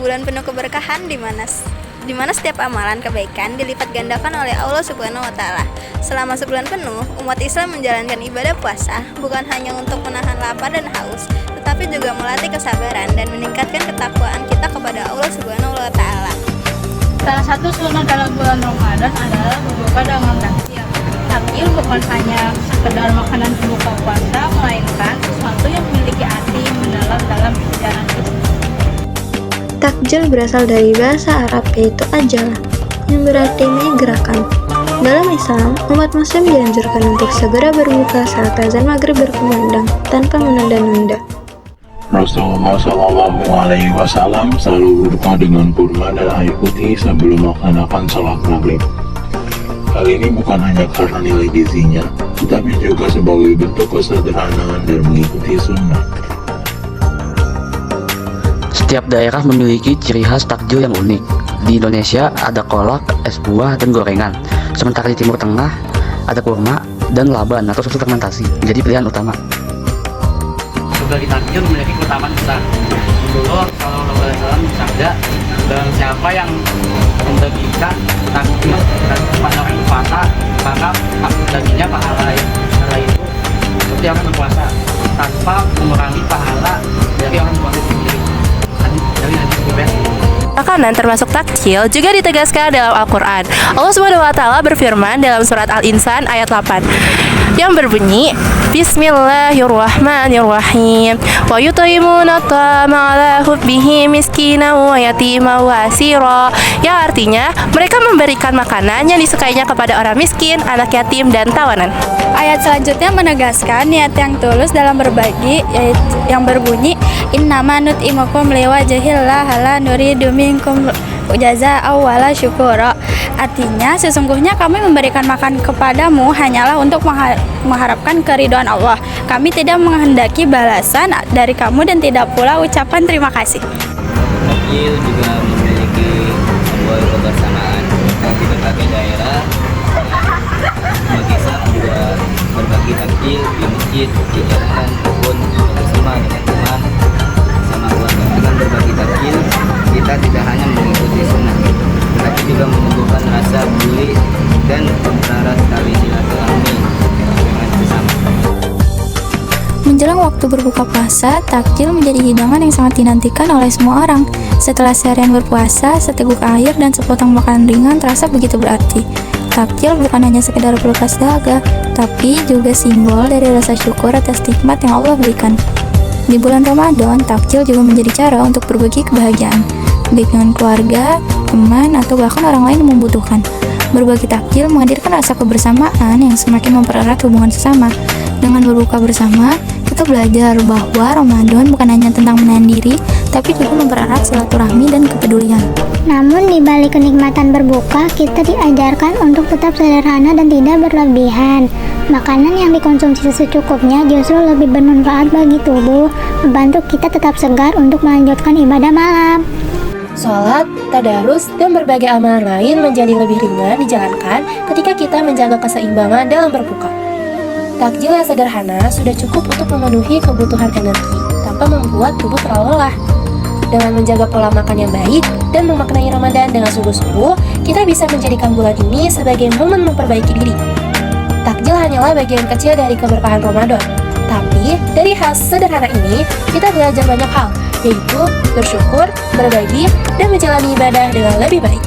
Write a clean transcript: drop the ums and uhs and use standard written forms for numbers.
bulan penuh keberkahan di mana setiap amalan kebaikan dilipat gandakan oleh Allah Subhanahu wa taala. Selama sebulan penuh, umat Islam menjalankan ibadah puasa bukan hanya untuk menahan lapar dan haus, tetapi juga melatih kesabaran dan meningkatkan ketakwaan kita kepada Allah Subhanahu wa taala. Salah satu sunnah dalam bulan Ramadan adalah berbuka dengan takjil. Takjil bukan hanya sekedar makanan pembuka puasa, melainkan sesuatu yang memiliki arti mendalam dalam perjalanan hidup. Takjil berasal dari bahasa Arab yaitu ajalah, yang berarti menyegerakan. Dalam Islam, umat muslim dianjurkan untuk segera berbuka saat azan maghrib berkumandang tanpa menunda-nunda. Rasulullah Shallallahu Alaihi Wasallam selalu berbuka dengan kurma dan air putih sebelum melaksanakan sholat maghrib. Hal ini bukan hanya karena nilai gizinya, tetapi juga sebagai bentuk kesederhanaan dan mengikuti sunnah. Setiap daerah memiliki ciri khas takjil yang unik. Di Indonesia ada kolak, es buah, dan gorengan. Sementara di Timur Tengah ada kurma dan laban atau susu fermentasi menjadi pilihan utama. Berbagi takjil memiliki keutamaan besar. Rasulullah SAW bersabda, dan siapa yang membagikan takjil dan kepada orang berpuasa, maka baginya pahala itu seperti orang berpuasa tanpa mengurangi pahala dari orang berpuasa sendiri. Makanan termasuk takjil juga ditegaskan dalam Al-Quran. Allah Subhanahu wa taala berfirman dalam surat Al-Insan ayat 8 yang berbunyi Bismillahirrahmanirrahim wa yut'imuna at'ama 'ala hubbihi miskinan wa yatiman wa asira, yang artinya mereka memberikan makanan yang disukainya kepada orang miskin, anak yatim, dan tawanan. Ayat selanjutnya menegaskan niat yang tulus dalam berbagi, yaitu yang berbunyi innama nut'imukum liwajhillah la nuridu minkum jazaa'an wala syukura. Artinya sesungguhnya kami memberikan makan kepadamu hanyalah untuk mengharapkan keridhaan Allah. Kami tidak menghendaki balasan dari kamu dan tidak pula ucapan terima kasih. Takjil juga memiliki sebuah kebersamaan di berbagai daerah. Umat Islam juga berbagi takjil di masjid, di jalanan maupun bersama dengan teman, sama keluarga. Dengan berbagi takjil, kita tidak hanya mengikuti sunnah, tetapi juga menumbuhkan rasa peduli dan mempererat tali silaturahmi dengan sesama. Menjelang waktu berbuka puasa, takjil menjadi hidangan yang sangat dinantikan oleh semua orang. Setelah seharian berpuasa, seteguk air dan sepotong makanan ringan terasa begitu berarti. Takjil bukan hanya sekedar pelepas dahaga, tapi juga simbol dari rasa syukur atas nikmat yang Allah berikan. Di bulan Ramadan, takjil juga menjadi cara untuk berbagi kebahagiaan, baik dengan keluarga, teman, atau bahkan orang lain yang membutuhkan. Berbagi takjil menghadirkan rasa kebersamaan yang semakin mempererat hubungan sesama. Dengan berbuka bersama, kita belajar bahwa Ramadan bukan hanya tentang menahan diri, tapi juga mempererat silaturahmi dan kepedulian. Namun di balik kenikmatan berbuka, kita diajarkan untuk tetap sederhana dan tidak berlebihan. Makanan yang dikonsumsi secukupnya justru lebih bermanfaat bagi tubuh, membantu kita tetap segar untuk melanjutkan ibadah malam. Sholat, tadarus, dan berbagai amalan lain menjadi lebih ringan dijalankan ketika kita menjaga keseimbangan dalam berbuka. Takjil yang sederhana sudah cukup untuk memenuhi kebutuhan energi tanpa membuat tubuh terlalu lelah. Dengan menjaga pola makan yang baik dan memaknai Ramadan dengan sungguh-sungguh, kita bisa menjadikan bulan ini sebagai momen memperbaiki diri. Takjil hanyalah bagian kecil dari keberkahan Ramadan, tapi dari hal sederhana ini, kita belajar banyak hal, yaitu bersyukur, berbagi, dan menjalani ibadah dengan lebih baik.